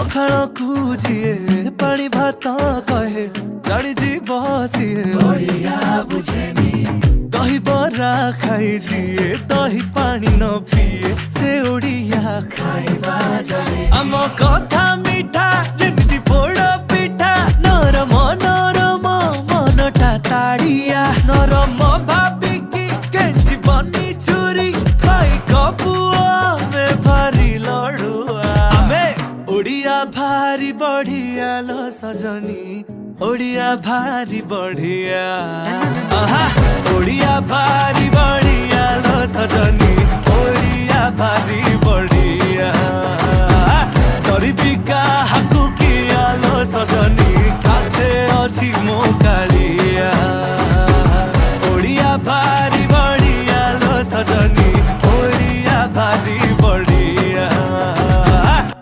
पखाल कूजिए पानी भात कहे जानी जी बसिए ओडिया बुझेनी दही बरा खाई जिए दही पानी न पिए से ओडिया खाइबा जाने आम कथा मिठा जेमिति पोड़ पिठा नरम नरम मनटा ताड़िया नरम भाबिकी केंची बनी चुरी भाई कपुआ में भारी लड़ुआ आमे ओडिया भारी बढ़िया लो सजनी ओडिया भारी बढ़िया आहा ओडिया भारी बढ़िया लो सजनी ओडिया भारी बढ़िया तोरी बिका